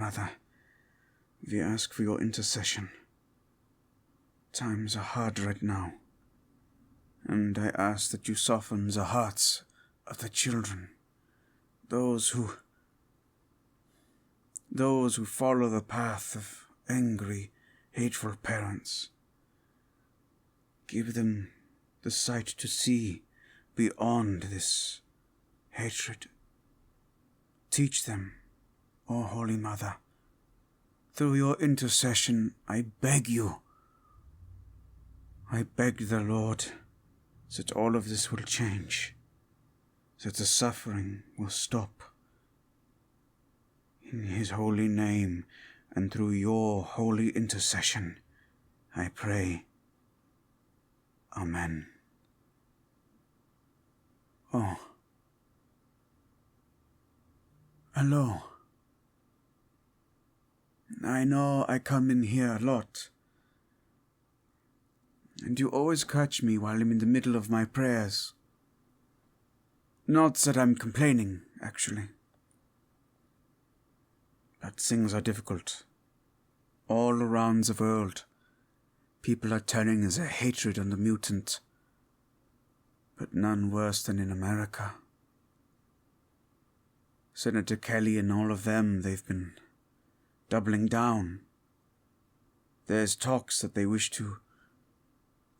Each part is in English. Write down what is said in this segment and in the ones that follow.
Mother, we ask for your intercession. Times are hard right now, and I ask that you soften the hearts of the children, those who follow the path of angry, hateful parents. Give them the sight to see beyond this hatred. Teach them, O Holy Mother. Through your intercession, I beg you. I beg the Lord that all of this will change, that the suffering will stop. In His holy name and through your holy intercession, I pray. Amen. Oh. Hello. I know I come in here a lot, and you always catch me while I'm in the middle of my prayers. Not that I'm complaining, actually. But things are difficult. All around the world, people are turning their hatred on the mutant, but none worse than in America. Senator Kelly and all of them, they've been doubling down. There's talks that they wish to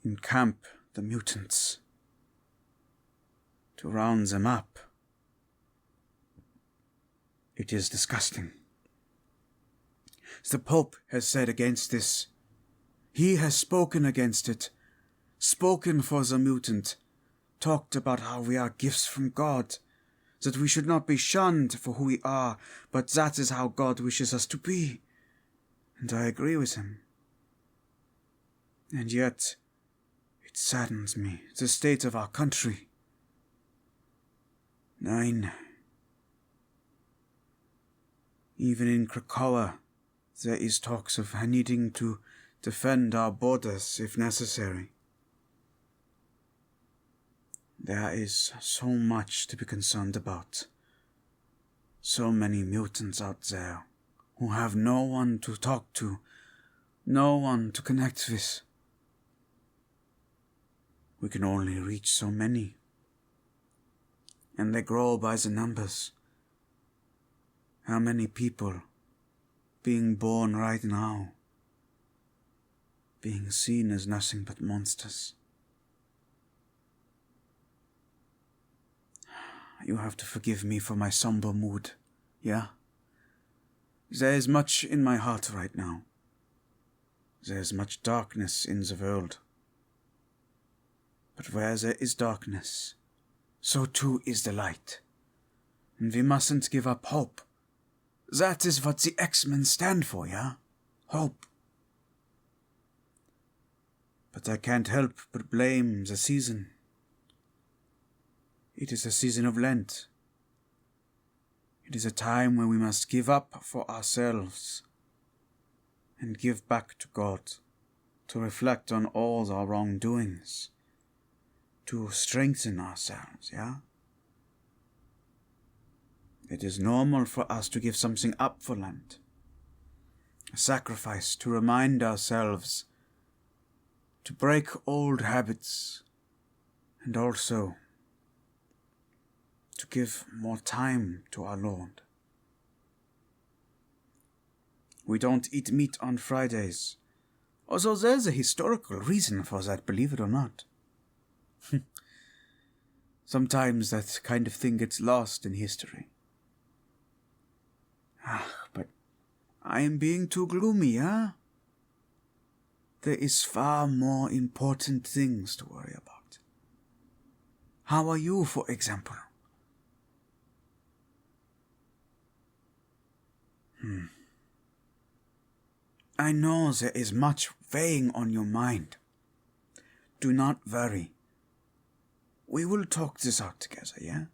encamp the mutants, to round them up. It is disgusting. The Pope has said against this. He has spoken against it, spoken for the mutant, talked about how we are gifts from God, that we should not be shunned for who we are, but that is how God wishes us to be. And I agree with him. And yet, it saddens me, the state of our country. 9. Even in Krakow, there is talks of needing to defend our borders if necessary. There is so much to be concerned about. So many mutants out there who have no one to talk to, no one to connect with. We can only reach so many, and they grow by the numbers. How many people being born right now, being seen as nothing but monsters? You have to forgive me for my somber mood, yeah? There is much in my heart right now. There is much darkness in the world. But where there is darkness, so too is the light. And we mustn't give up hope. That is what the X-Men stand for, yeah? Hope. But I can't help but blame the season. It is a season of Lent. It is a time when we must give up for ourselves and give back to God, to reflect on all our wrongdoings, to strengthen ourselves, yeah? It is normal for us to give something up for Lent, a sacrifice to remind ourselves, to break old habits, and also to give more time to our Lord. We don't eat meat on Fridays, although there's a historical reason for that, believe it or not. Sometimes that kind of thing gets lost in history. But I am being too gloomy, huh? There is far more important things to worry about. How are you, for example? I know there is much weighing on your mind. Do not worry. We will talk this out together, yeah?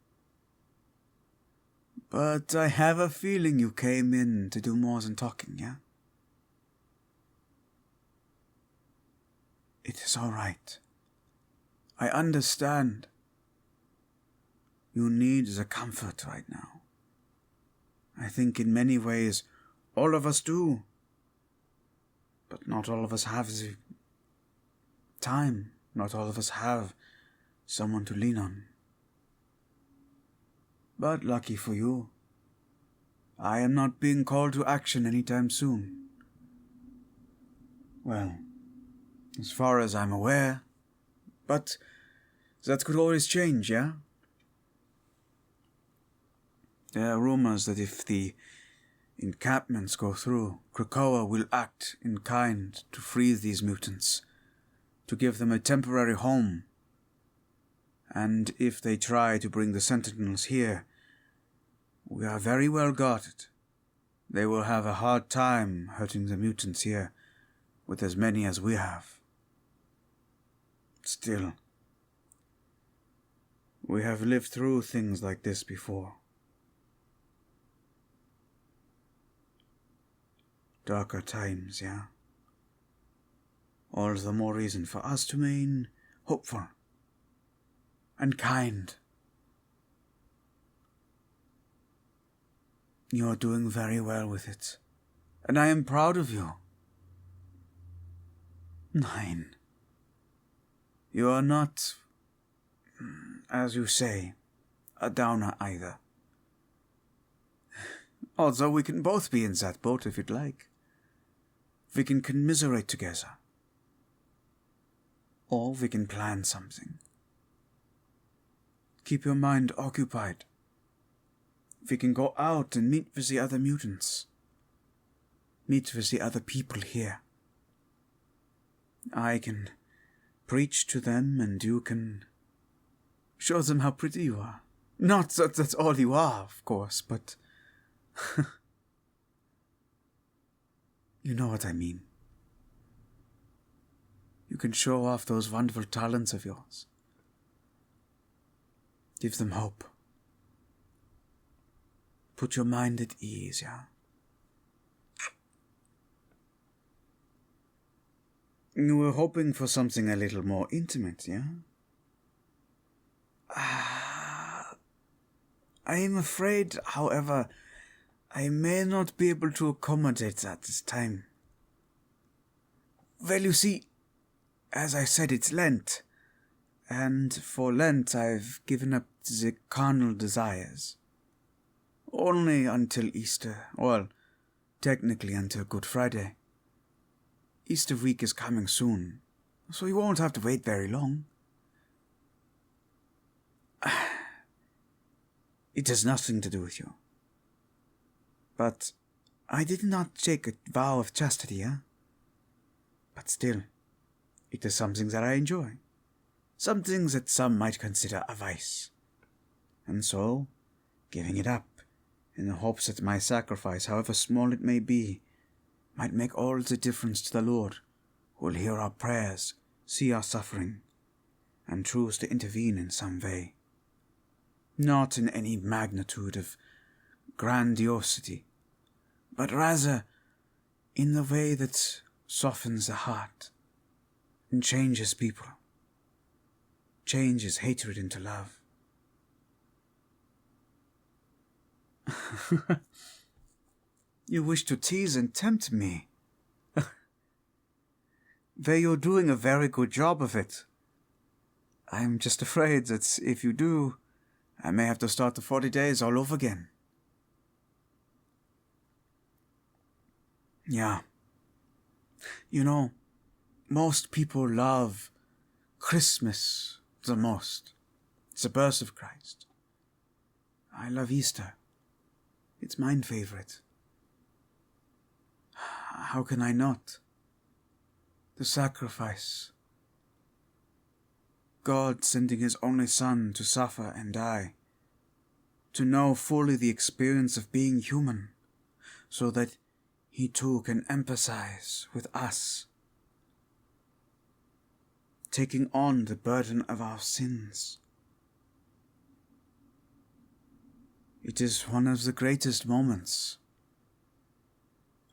But I have a feeling you came in to do more than talking, yeah? It is all right. I understand. You need the comfort right now. I think in many ways, All of us do. But not all of us have the time. Not all of us have someone to lean on. But lucky for you, I am not being called to action anytime soon. Well, as far as I'm aware, but that could always change, yeah? There are rumors that if the encampments go through, Krakoa will act in kind to free these mutants, to give them a temporary home. And if they try to bring the Sentinels here, we are very well guarded. They will have a hard time hurting the mutants here with as many as we have. Still, we have lived through things like this before. Darker times, yeah? All the more reason for us to remain hopeful and kind. You are doing very well with it, and I am proud of you. 9. You are not, as you say, a downer either. Although we can both be in that boat if you'd like. We can commiserate together. Or we can plan something. Keep your mind occupied. We can go out and meet with the other mutants. Meet with the other people here. I can preach to them and you can show them how pretty you are. Not that that's all you are, of course, but you know what I mean. You can show off those wonderful talents of yours. Give them hope. Put your mind at ease, yeah? You were hoping for something a little more intimate, yeah? I am afraid, however, I may not be able to accommodate that this time. Well, you see, as I said, it's Lent, and for Lent I've given up the carnal desires. Only until Easter, well, technically until Good Friday. Easter week is coming soon, so you won't have to wait very long. It has nothing to do with you. But I did not take a vow of chastity, eh? But still, it is something that I enjoy. Something that some might consider a vice. And so, giving it up, in the hopes that my sacrifice, however small it may be, might make all the difference to the Lord, who will hear our prayers, see our suffering, and choose to intervene in some way. Not in any magnitude of grandiosity, but rather in the way that softens the heart and changes people, changes hatred into love. You wish to tease and tempt me. Though you're doing a very good job of it. I'm just afraid that if you do, I may have to start the 40 days all over again. Yeah. You know, most people love Christmas the most. It's the birth of Christ. I love Easter. It's my favorite. How can I not? The sacrifice. God sending his only Son to suffer and die. To know fully the experience of being human, so that he too can empathize with us. Taking on the burden of our sins. It is one of the greatest moments.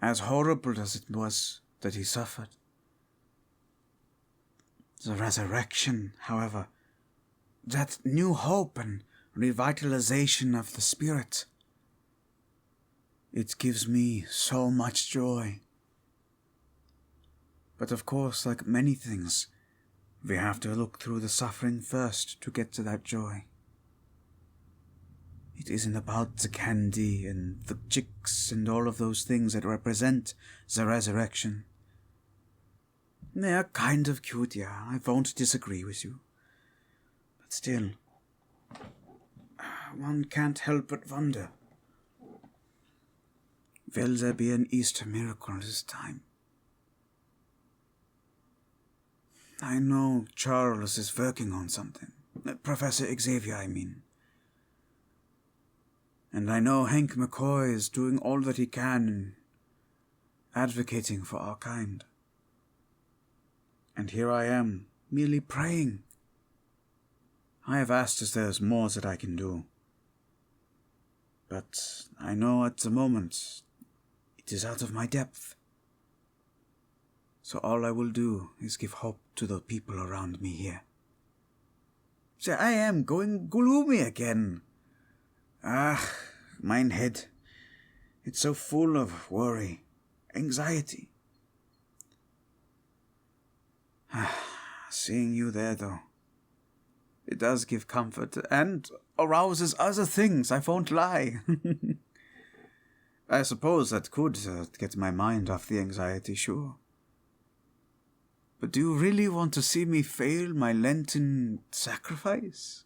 As horrible as it was that he suffered. The resurrection, however, that new hope and revitalization of the spirit, It gives me so much joy. But of course, like many things, we have to look through the suffering first to get to that joy. It isn't about the candy and the chicks and all of those things that represent the resurrection. They are kind of cute, yeah, I won't disagree with you. But still, one can't help but wonder, will there be an Easter miracle this time? I know Charles is working on something. Professor Xavier, I mean. And I know Hank McCoy is doing all that he can in advocating for our kind. And here I am, merely praying. I have asked if there's more that I can do. But I know at the moment it is out of my depth. So all I will do is give hope to the people around me here. So I am going gloomy again. Mine head. It's so full of worry, anxiety. Seeing you there, though, it does give comfort and arouses other things, I won't lie. I suppose that could get my mind off the anxiety, sure. But do you really want to see me fail my Lenten sacrifice?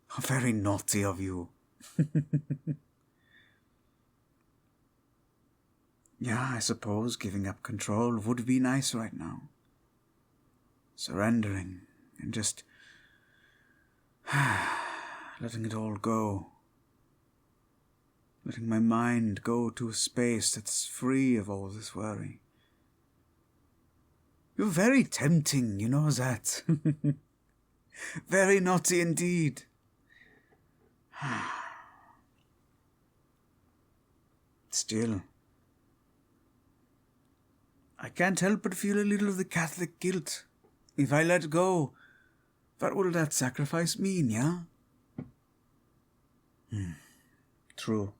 How very naughty of you. Yeah, I suppose giving up control would be nice right now. Surrendering and just letting it all go. Letting my mind go to a space that's free of all this worry. You're very tempting, you know that. Very naughty indeed. Still, I can't help but feel a little of the Catholic guilt. If I let go, what will that sacrifice mean, yeah? True.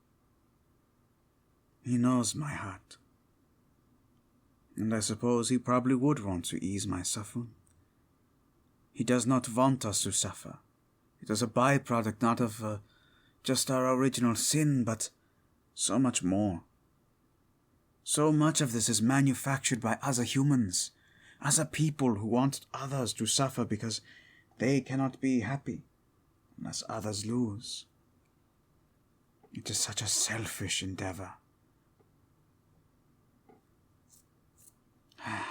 He knows my heart. And I suppose he probably would want to ease my suffering. He does not want us to suffer. It is a byproduct not of just our original sin, but so much more. So much of this is manufactured by other humans, other people who want others to suffer because they cannot be happy unless others lose. It is such a selfish endeavor. I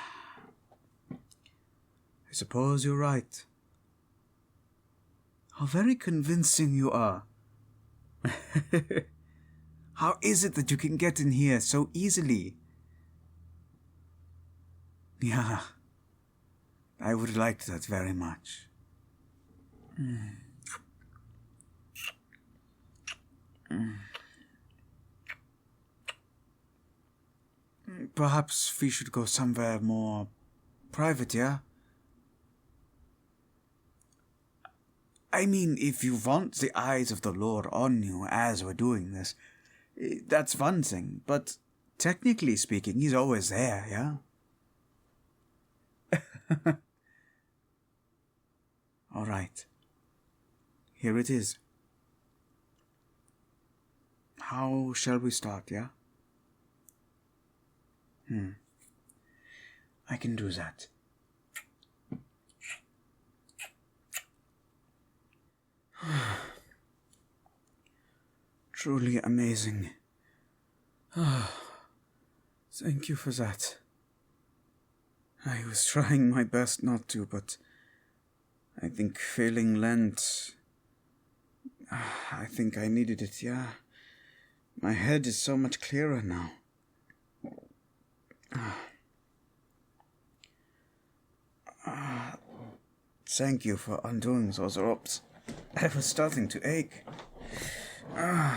suppose you're right. How very convincing you are. How is it that you can get in here so easily? Yeah, I would like that very much. Perhaps we should go somewhere more private, yeah? I mean, if you want the eyes of the Lord on you as we're doing this, that's one thing, but technically speaking, he's always there, yeah? All right. Here it is. How shall we start, yeah? I can do that. Truly amazing. Thank you for that. I was trying my best not to, but I think failing Lent... I think I needed it, yeah. My head is so much clearer now. Thank you for undoing those ropes. I was starting to ache. Yeah.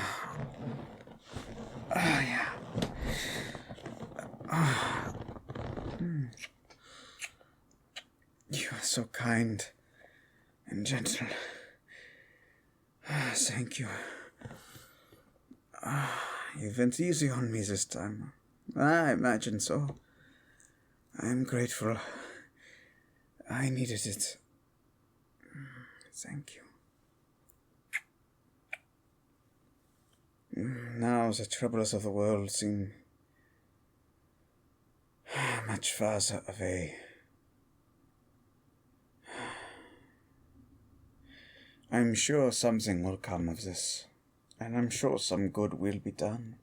You are so kind and gentle. Thank you. You went easy on me this time. I imagine so. I'm grateful. I needed it. Thank you. Now the troubles of the world seem much farther away. I'm sure something will come of this, and I'm sure some good will be done.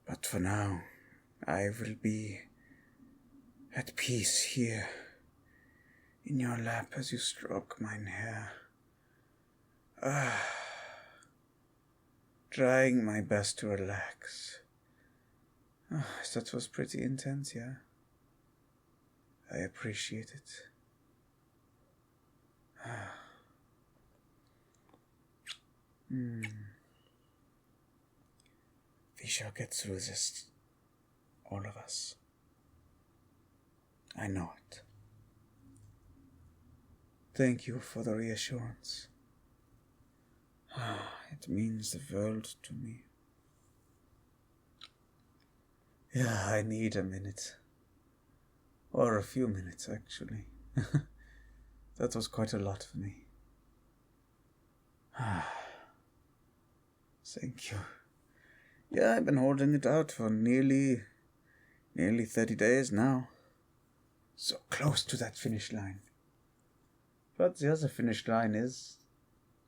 But for now, I will be at peace here, in your lap as you stroke mine hair. Trying my best to relax. That was pretty intense, yeah? I appreciate it. We shall get through this, all of us. I know it. Thank you for the reassurance. It means the world to me. Yeah, I need a minute. Or a few minutes, actually. That was quite a lot for me. Thank you. Yeah, I've been holding it out for nearly 30 days now. So close to that finish line. But the other finish line is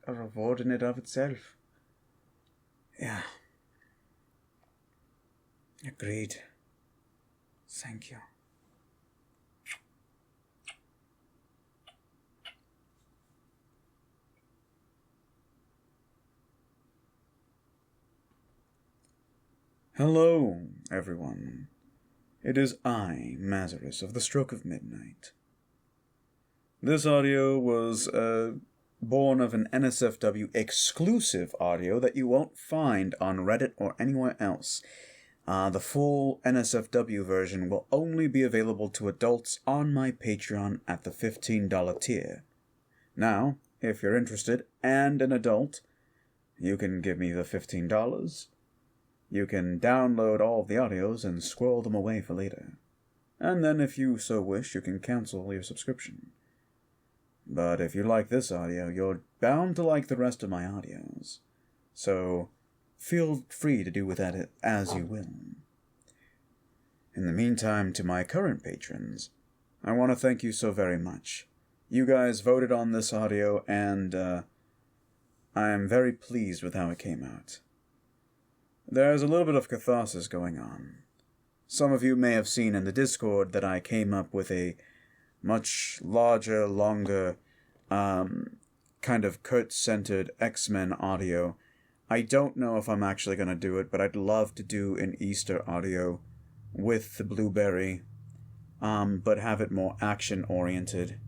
a reward in and of itself. Yeah. Agreed. Thank you. Hello, everyone. It is I, Mazaris, of the Stroke of Midnight. This audio was born of an NSFW exclusive audio that you won't find on Reddit or anywhere else. The full NSFW version will only be available to adults on my Patreon at the $15 tier. Now, if you're interested and an adult, you can give me the $15. You can download all of the audios and squirrel them away for later. And then if you so wish, you can cancel your subscription. But if you like this audio, you're bound to like the rest of my audios. So feel free to do with that as you will. In the meantime, to my current patrons, I want to thank you so very much. You guys voted on this audio, and I am very pleased with how it came out. There's a little bit of catharsis going on. Some of you may have seen in the Discord that I came up with a much larger, longer, kind of Kurt-centered X-Men audio. I don't know if I'm actually going to do it, but I'd love to do an Easter audio with the Blueberry, but have it more action-oriented.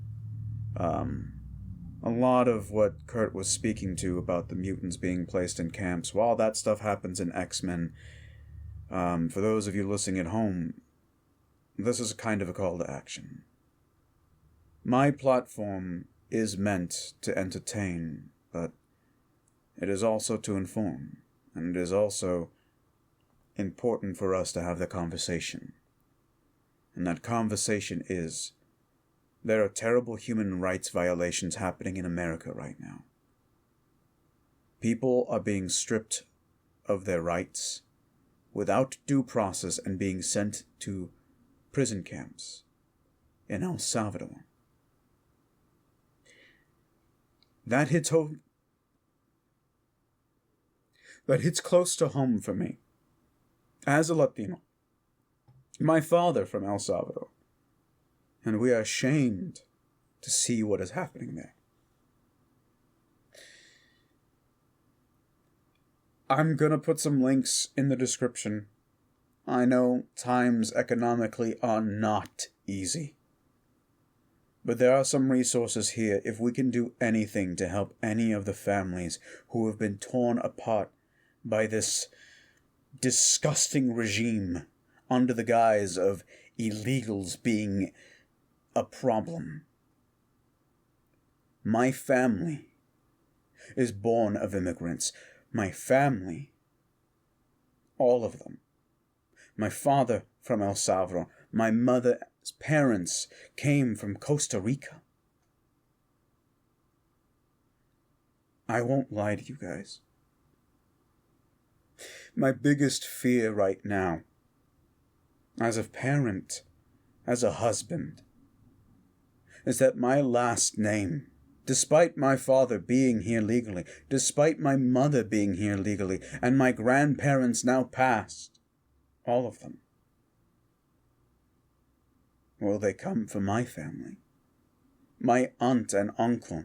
A lot of what Kurt was speaking to about the mutants being placed in camps, while that stuff happens in X-Men, for those of you listening at home, this is kind of a call to action. My platform is meant to entertain, but it is also to inform, and it is also important for us to have the conversation. And that conversation is, there are terrible human rights violations happening in America right now. People are being stripped of their rights without due process and being sent to prison camps in El Salvador. That hits home. That hits close to home for me. As a Latino, my father from El Salvador, and we are ashamed to see what is happening there. I'm gonna put some links in the description. I know times economically are not easy. But there are some resources here if we can do anything to help any of the families who have been torn apart by this disgusting regime under the guise of illegals being a problem. My family is born of immigrants. My family All of them. My father from El Salvador. My mother's parents came from Costa Rica. I won't lie to you guys. My biggest fear right now, as a parent, as a husband, is that my last name, despite my father being here legally, despite my mother being here legally, and my grandparents now passed, all of them, will they come from my family? My aunt and uncle,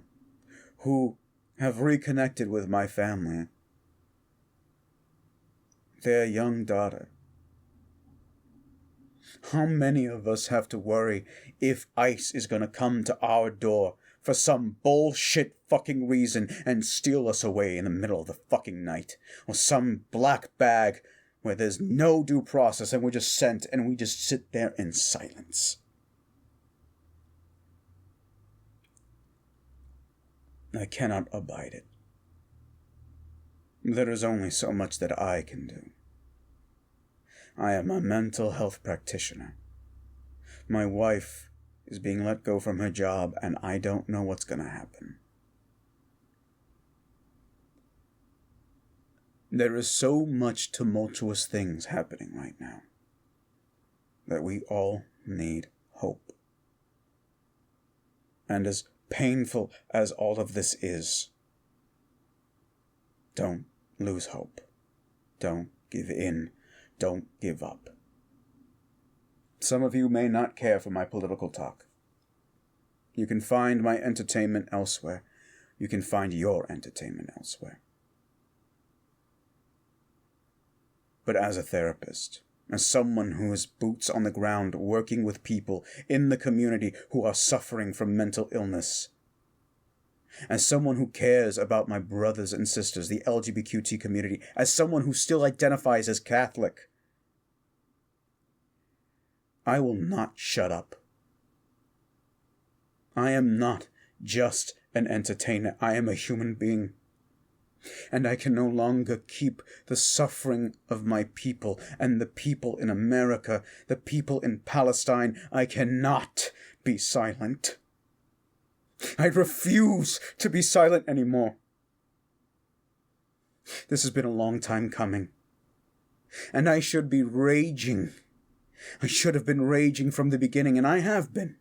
who have reconnected with my family, their young daughter. How many of us have to worry if ICE is going to come to our door for some bullshit fucking reason and steal us away in the middle of the fucking night? Or some black bag where there's no due process and we're just sent and we just sit there in silence? I cannot abide it. There is only so much that I can do. I am a mental health practitioner. My wife is being let go from her job, and I don't know what's going to happen. There is so much tumultuous things happening right now that we all need hope. And as painful as all of this is, don't lose hope. Don't give in. Don't give up. Some of you may not care for my political talk. You can find my entertainment elsewhere. You can find your entertainment elsewhere. But as a therapist, as someone who has boots on the ground working with people in the community who are suffering from mental illness, as someone who cares about my brothers and sisters, the LGBTQ community, as someone who still identifies as Catholic, I will not shut up. I am not just an entertainer. I am a human being. And I can no longer keep the suffering of my people and the people in America, the people in Palestine. I cannot be silent. I refuse to be silent anymore. This has been a long time coming. And I should be raging. I should have been raging from the beginning, and I have been.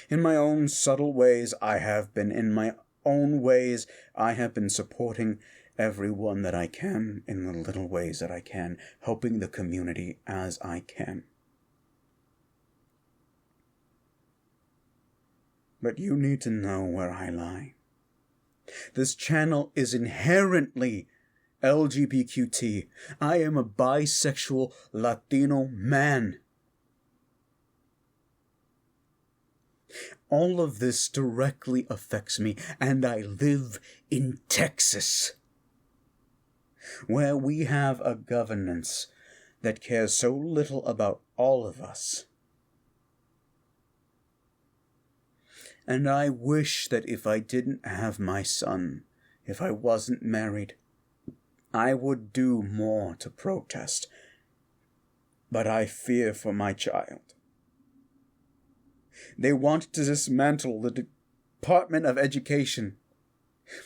In my own subtle ways, I have been. In my own ways, I have been supporting everyone that I can in the little ways that I can, helping the community as I can. But you need to know where I lie. This channel is inherently LGBTQ. I am a bisexual Latino man. All of this directly affects me, and I live in Texas, where we have a governance that cares so little about all of us. And I wish that if I didn't have my son, if I wasn't married, I would do more to protest. But I fear for my child. They want to dismantle the Department of Education.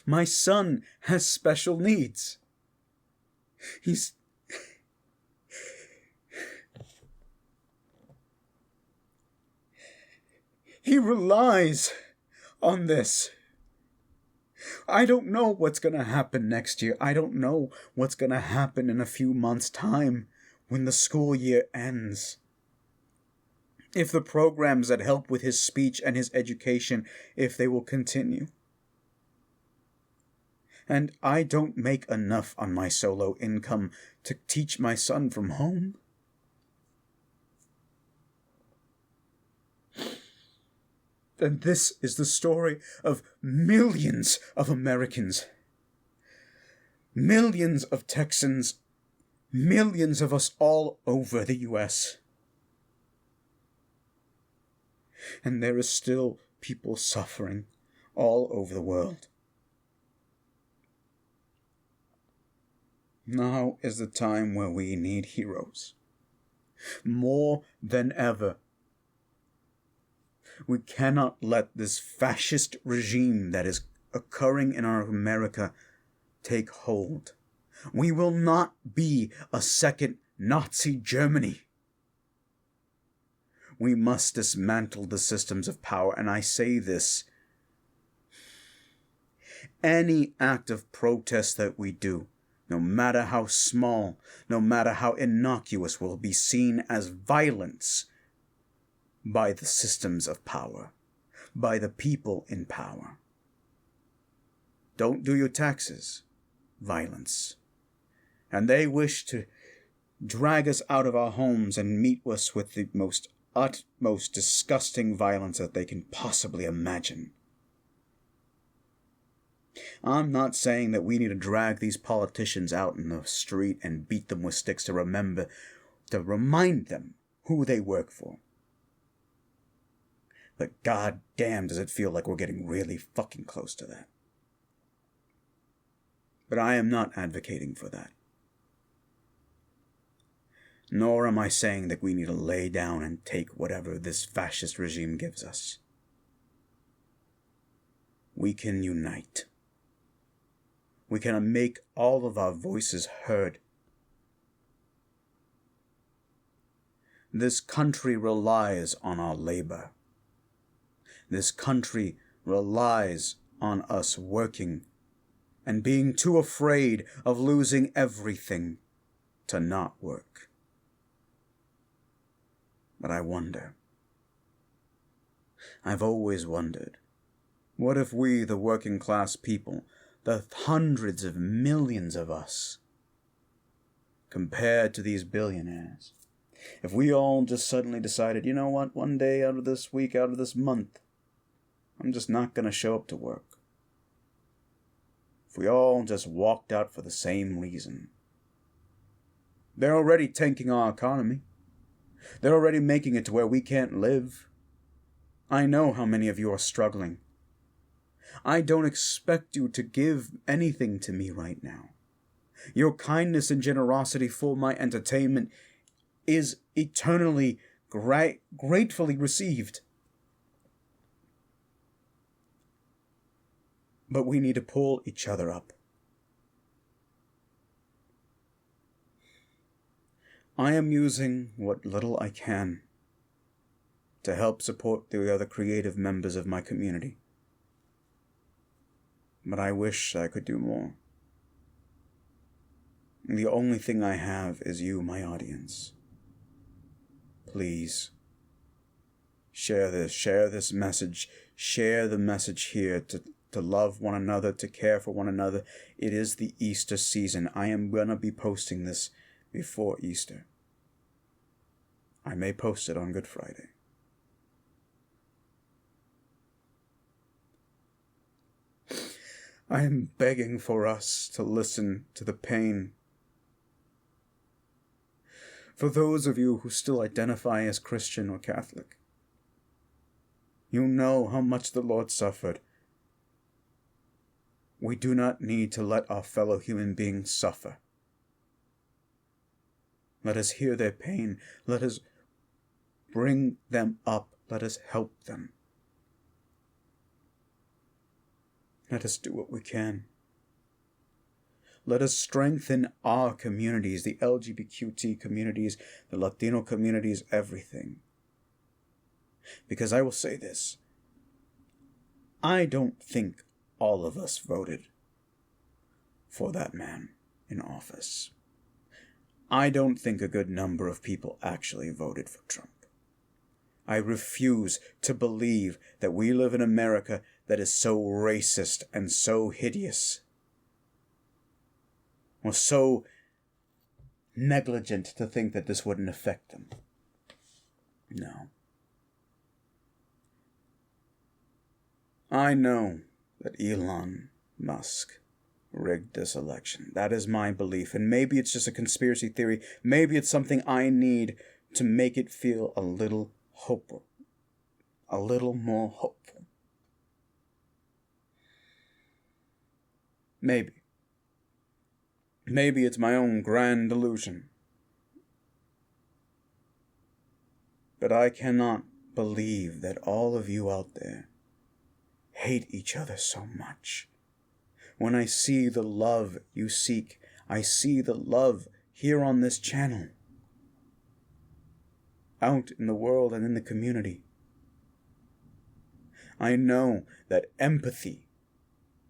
My son has special needs. He relies on this. I don't know what's going to happen next year. I don't know what's going to happen in a few months' time when the school year ends. If the programs that help with his speech and his education, if they will continue. And I don't make enough on my solo income to teach my son from home. And this is the story of millions of Americans, millions of Texans, millions of us all over the U.S. And there is still people suffering all over the world. Now is the time where we need heroes. More than ever. We cannot let this fascist regime that is occurring in our America take hold. We will not be a second Nazi Germany. We must dismantle the systems of power, and I say this. Any act of protest that we do, no matter how small, no matter how innocuous, will be seen as violence by the systems of power, by the people in power. Don't do your taxes. Violence. And they wish to drag us out of our homes and meet us with the utmost disgusting violence that they can possibly imagine. I'm not saying that we need to drag these politicians out in the street and beat them with sticks to remind them who they work for. But goddamn does it feel like we're getting really fucking close to that. But I am not advocating for that. Nor am I saying that we need to lay down and take whatever this fascist regime gives us. We can unite. We can make all of our voices heard. This country relies on our labor. This country relies on us working and being too afraid of losing everything to not work. But I wonder. I've always wondered, what if we, the working class people, the hundreds of millions of us, compared to these billionaires, if we all just suddenly decided, you know what, one day out of this week, out of this month, I'm just not going to show up to work. If we all just walked out for the same reason. They're already tanking our economy. They're already making it to where we can't live. I know how many of you are struggling. I don't expect you to give anything to me right now. Your kindness and generosity for my entertainment is eternally gratefully received. But we need to pull each other up. I am using what little I can to help support the other creative members of my community. But I wish I could do more. The only thing I have is you, my audience. Please, share this message, share the message here to love one another, to care for one another. It is the Easter season. I am going to be posting this before Easter. I may post it on Good Friday. I am begging for us to listen to the pain. For those of you who still identify as Christian or Catholic, you know how much the Lord suffered. We do not need to let our fellow human beings suffer. Let us hear their pain. Let us bring them up. Let us help them. Let us do what we can. Let us strengthen our communities, the LGBTQ communities, the Latino communities, everything. Because I will say this. I don't think all of us voted for that man in office. I don't think a good number of people actually voted for Trump. I refuse to believe that we live in America that is so racist and so hideous, or so negligent to think that this wouldn't affect them. No. I know that Elon Musk rigged this election. That is my belief. And maybe it's just a conspiracy theory. Maybe it's something I need to make it feel a little hopeful. A little more hopeful. Maybe. Maybe it's my own grand delusion. But I cannot believe that all of you out there hate each other so much. When I see the love you seek, I see the love here on this channel, out in the world and in the community. I know that empathy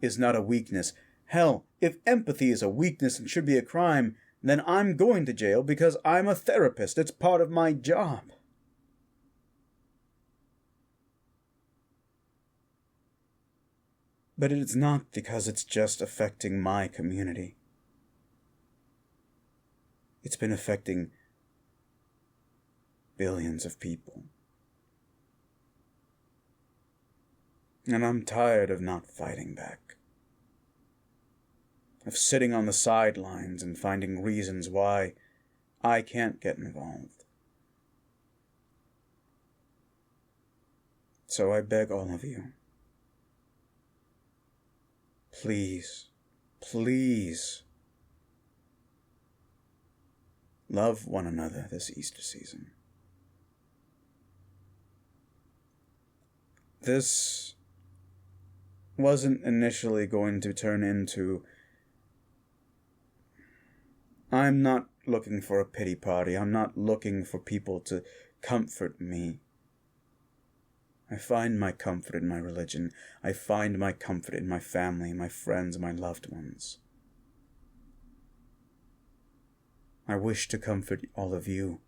is not a weakness. Hell, if empathy is a weakness and should be a crime, then I'm going to jail because I'm a therapist. It's part of my job. But it is not because it's just affecting my community. It's been affecting billions of people. And I'm tired of not fighting back. Of sitting on the sidelines and finding reasons why I can't get involved. So I beg all of you, please, please, love one another this Easter season. This wasn't initially going to turn into, I'm not looking for a pity party. I'm not looking for people to comfort me. I find my comfort in my religion. I find my comfort in my family, my friends, my loved ones. I wish to comfort all of you,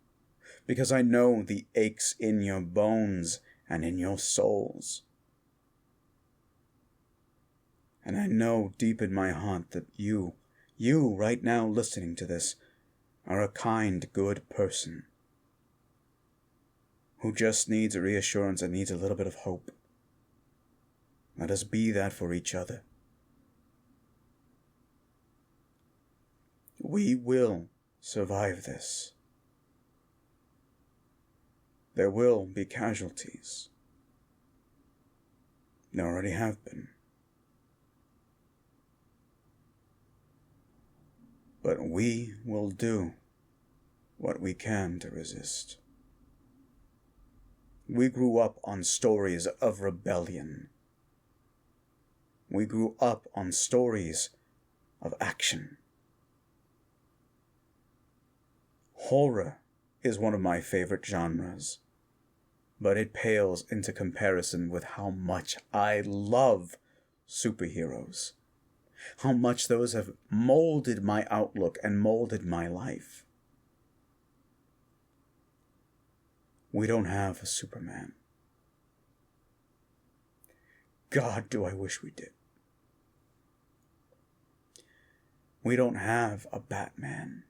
because I know the aches in your bones and in your souls. And I know deep in my heart that you right now listening to this, are a kind, good person who just needs a reassurance and needs a little bit of hope. Let us be that for each other. We will survive this. There will be casualties. There already have been. But we will do what we can to resist. We grew up on stories of rebellion. We grew up on stories of action. Horror is one of my favorite genres, but it pales into comparison with how much I love superheroes. How much those have molded my outlook and molded my life. We don't have a Superman. God, do I wish we did. We don't have a Batman.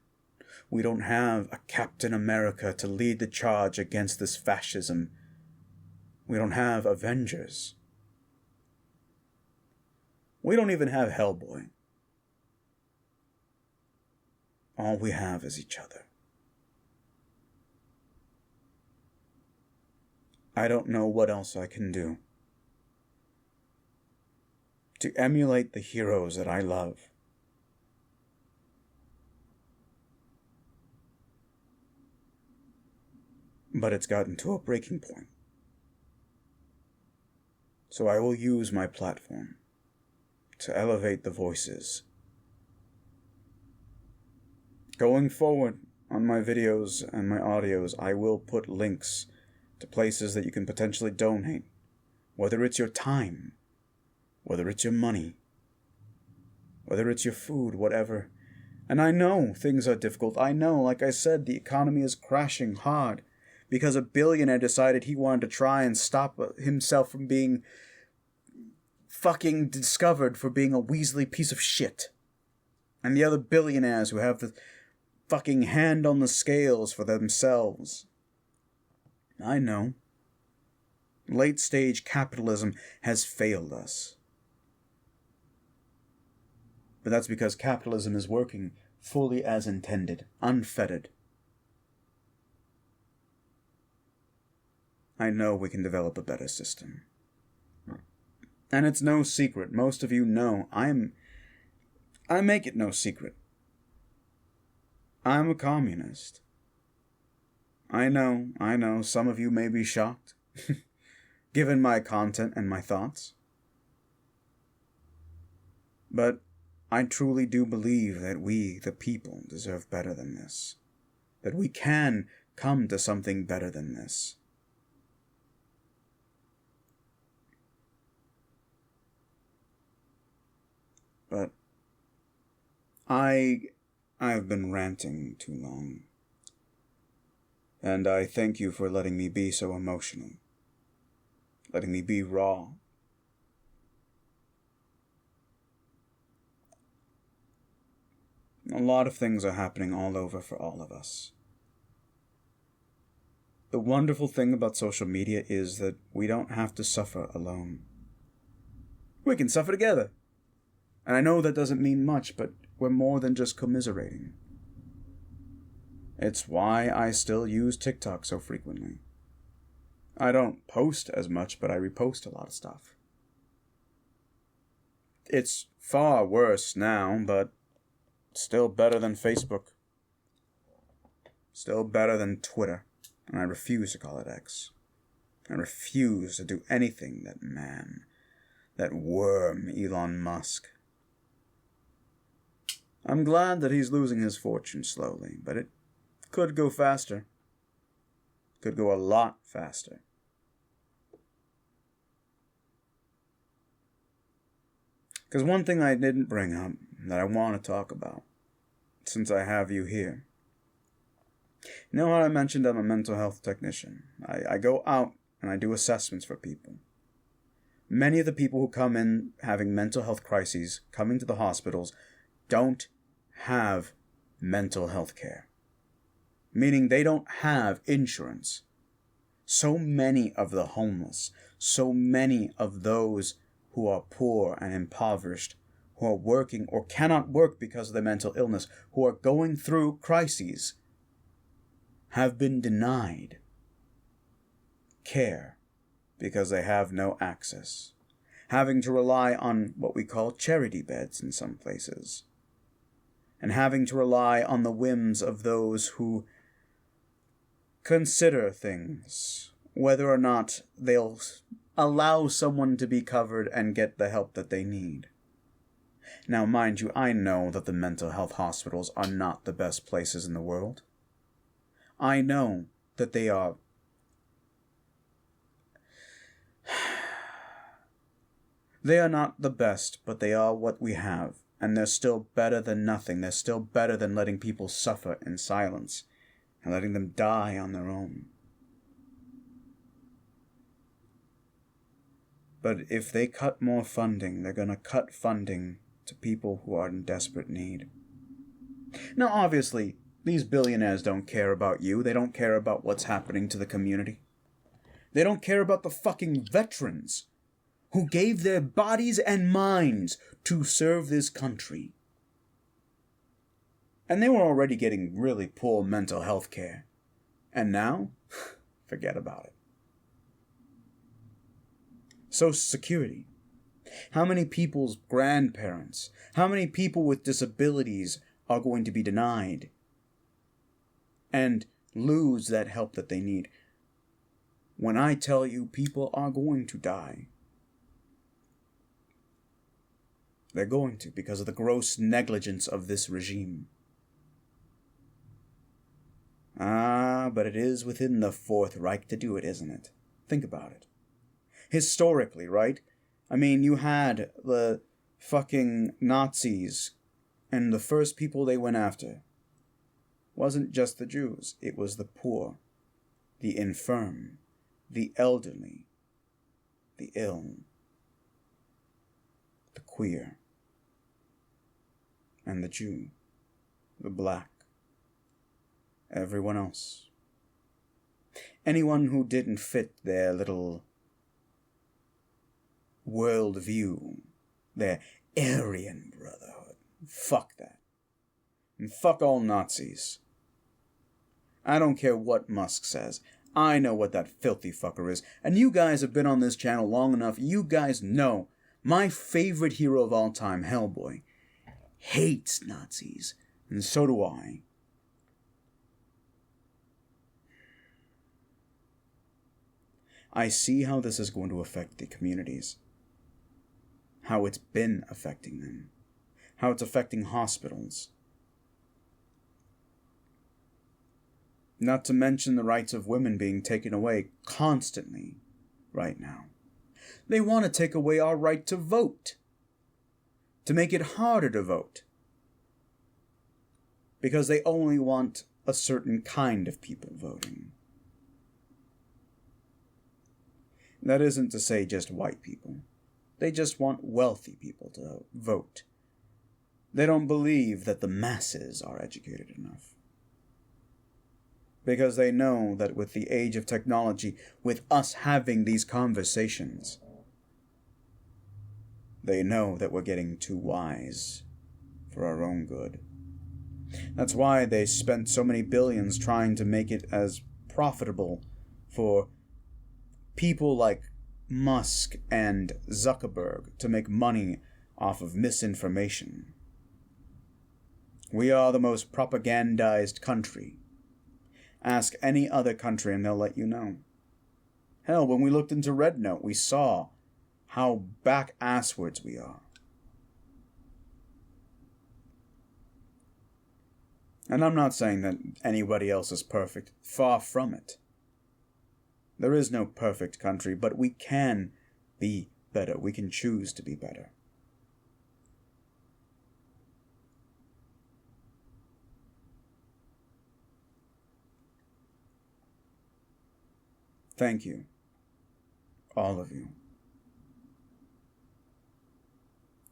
We don't have a Captain America to lead the charge against this fascism. We don't have Avengers. We don't even have Hellboy. All we have is each other. I don't know what else I can do to emulate the heroes that I love. But it's gotten to a breaking point. So I will use my platform to elevate the voices. Going forward on my videos and my audios, I will put links to places that you can potentially donate, whether it's your time, whether it's your money, whether it's your food, whatever. And I know things are difficult. I know, like I said, the economy is crashing hard because a billionaire decided he wanted to try and stop himself from being fucking discovered for being a Weasley piece of shit. And the other billionaires who have the fucking hand on the scales for themselves. I know. Late-stage capitalism has failed us. But that's because capitalism is working fully as intended, unfettered. I know we can develop a better system. And it's no secret. Most of you know I make it no secret I'm a communist. I know, some of you may be shocked, given my content and my thoughts. But I truly do believe that we, the people, deserve better than this. That we can come to something better than this. But I've been ranting too long. And I thank you for letting me be so emotional. Letting me be raw. A lot of things are happening all over for all of us. The wonderful thing about social media is that we don't have to suffer alone. We can suffer together. And I know that doesn't mean much, but we're more than just commiserating. It's why I still use TikTok so frequently. I don't post as much, but I repost a lot of stuff. It's far worse now, but still better than Facebook. Still better than Twitter. And I refuse to call it X. I refuse to do anything that worm Elon Musk. I'm glad that he's losing his fortune slowly, but it could go faster. Could go a lot faster. Because one thing I didn't bring up that I want to talk about, since I have you here. You know how I mentioned I'm a mental health technician? I go out and I do assessments for people. Many of the people who come in having mental health crises, coming to the hospitals, don't have mental health care. Meaning they don't have insurance. So many of the homeless, so many of those who are poor and impoverished, who are working or cannot work because of their mental illness, who are going through crises, have been denied care because they have no access, having to rely on what we call charity beds in some places, and having to rely on the whims of those who consider things, whether or not they'll allow someone to be covered and get the help that they need. Now, mind you, I know that the mental health hospitals are not the best places in the world. I know that they are not the best, but they are what we have. And they're still better than nothing. They're still better than letting people suffer in silence and letting them die on their own. But if they cut more funding, they're going to cut funding to people who are in desperate need. Now, obviously, these billionaires don't care about you. They don't care about what's happening to the community. They don't care about the fucking veterans who gave their bodies and minds to serve this country. And they were already getting really poor mental health care. And now, forget about it. Social Security. How many people's grandparents, how many people with disabilities are going to be denied and lose that help that they need? When I tell you people are going to die, they're going to, because of the gross negligence of this regime. But it is within the Fourth Reich to do it, isn't it? Think about it. Historically, right? I mean, you had the fucking Nazis, and the first people they went after wasn't just the Jews. It was the poor, the infirm, the elderly, the ill, the queer, and the Jew, the black, everyone else. Anyone who didn't fit their little worldview, their Aryan brotherhood. Fuck that. And fuck all Nazis. I don't care what Musk says. I know what that filthy fucker is. And you guys have been on this channel long enough. You guys know my favorite hero of all time, Hellboy, hates Nazis. And so do I. I see how this is going to affect the communities. How it's been affecting them. How it's affecting hospitals. Not to mention the rights of women being taken away constantly right now. They want to take away our right to vote. To make it harder to vote. Because they only want a certain kind of people voting. That isn't to say just white people. They just want wealthy people to vote. They don't believe that the masses are educated enough. Because they know that with the age of technology, with us having these conversations, they know that we're getting too wise for our own good. That's why they spent so many billions trying to make it as profitable for people like Musk and Zuckerberg to make money off of misinformation. We are the most propagandized country. Ask any other country and they'll let you know. Hell, when we looked into Red Note, we saw how back-asswards we are. And I'm not saying that anybody else is perfect. Far from it. There is no perfect country, but we can be better. We can choose to be better. Thank you, all of you,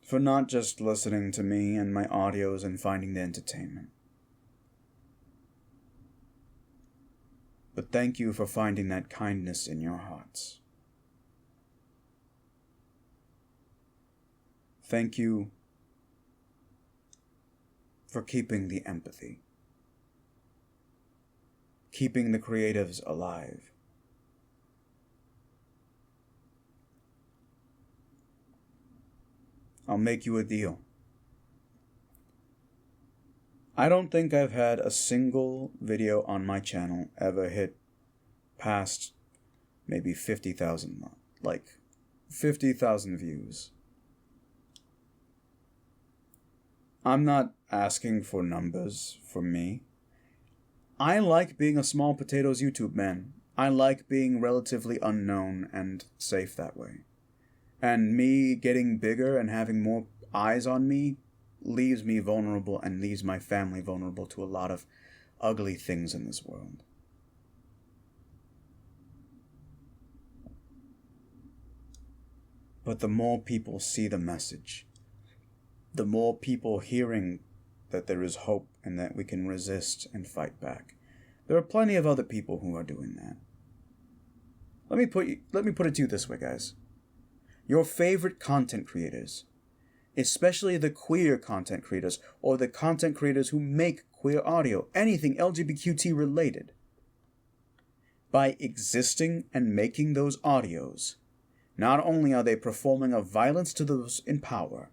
for not just listening to me and my audios and finding the entertainment, but thank you for finding that kindness in your hearts. Thank you for keeping the empathy, keeping the creatives alive. I'll make you a deal. I don't think I've had a single video on my channel ever hit past maybe 50,000, like 50,000 views. I'm not asking for numbers from me. I like being a small potatoes YouTube man. I like being relatively unknown and safe that way. And me getting bigger and having more eyes on me leaves me vulnerable and leaves my family vulnerable to a lot of ugly things in this world. But the more people see the message, the more people hearing that there is hope and that we can resist and fight back. There are plenty of other people who are doing that. Let me put it to you this way, guys. Your favorite content creators, especially the queer content creators or the content creators who make queer audio, anything LGBTQ related, by existing and making those audios, not only are they performing a violence to those in power,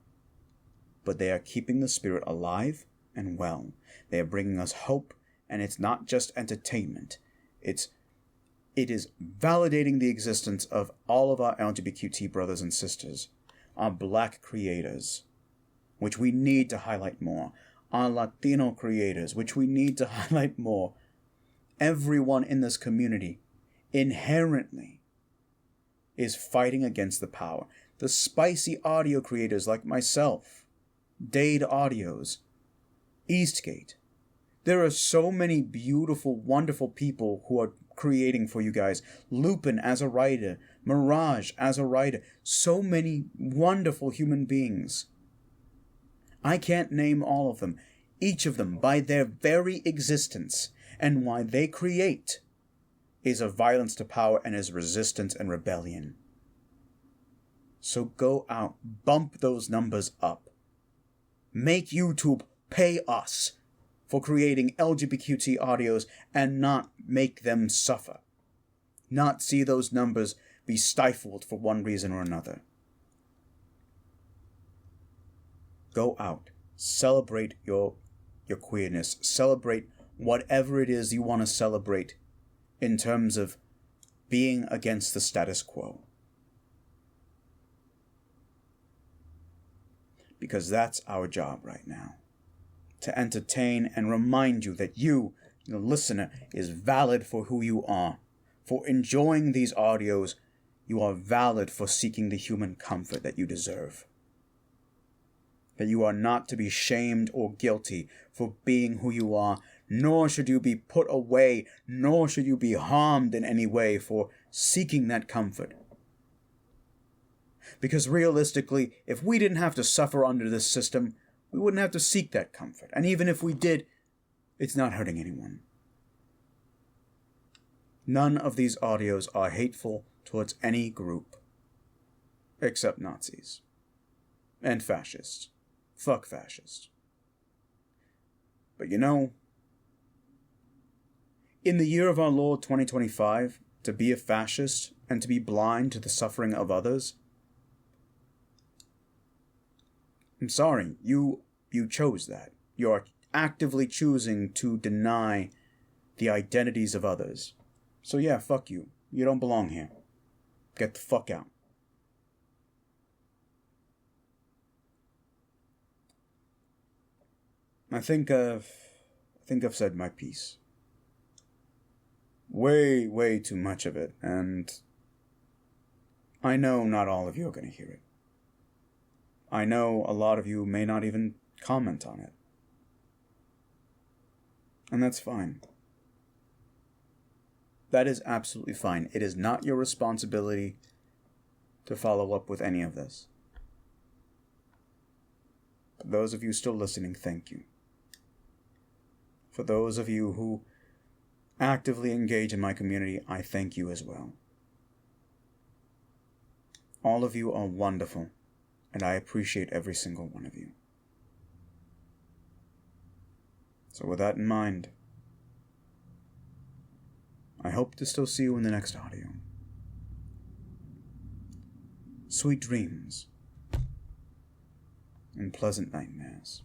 but they are keeping the spirit alive and well. They are bringing us hope, and it's not just entertainment. It is validating the existence of all of our LGBTQ brothers and sisters, our black creators, which we need to highlight more, our Latino creators, which we need to highlight more. Everyone in this community inherently is fighting against the power. The spicy audio creators like myself, Dade Audios, Eastgate. There are so many beautiful, wonderful people who are creating for you guys. Lupin as a writer, Mirage as a writer, so many wonderful human beings. I can't name all of them. Each of them, by their very existence and why they create, is a violence to power and is resistance and rebellion. So go out, bump those numbers up. Make YouTube pay us for creating LGBTQ audios and not make them suffer. Not see those numbers be stifled for one reason or another. Go out. Celebrate your queerness. Celebrate whatever it is you want to celebrate in terms of being against the status quo. Because that's our job right now. To entertain and remind you that you, the listener, is valid for who you are. For enjoying these audios, you are valid for seeking the human comfort that you deserve. That you are not to be shamed or guilty for being who you are, nor should you be put away, nor should you be harmed in any way for seeking that comfort. Because realistically, if we didn't have to suffer under this system, we wouldn't have to seek that comfort. And even if we did, it's not hurting anyone. None of these audios are hateful towards any group. Except Nazis. And fascists. Fuck fascists. But you know, in the year of our Lord 2025, to be a fascist and to be blind to the suffering of others, I'm sorry, you chose that. You are actively choosing to deny the identities of others. So yeah, fuck you. You don't belong here. Get the fuck out. I think I've said my piece. Way too much of it, and I know not all of you are going to hear it. I know a lot of you may not even comment on it. And that's fine. That is absolutely fine. It is not your responsibility to follow up with any of this. For those of you still listening, thank you. For those of you who actively engage in my community, I thank you as well. All of you are wonderful, and I appreciate every single one of you. So with that in mind, I hope to still see you in the next audio. Sweet dreams and pleasant nightmares.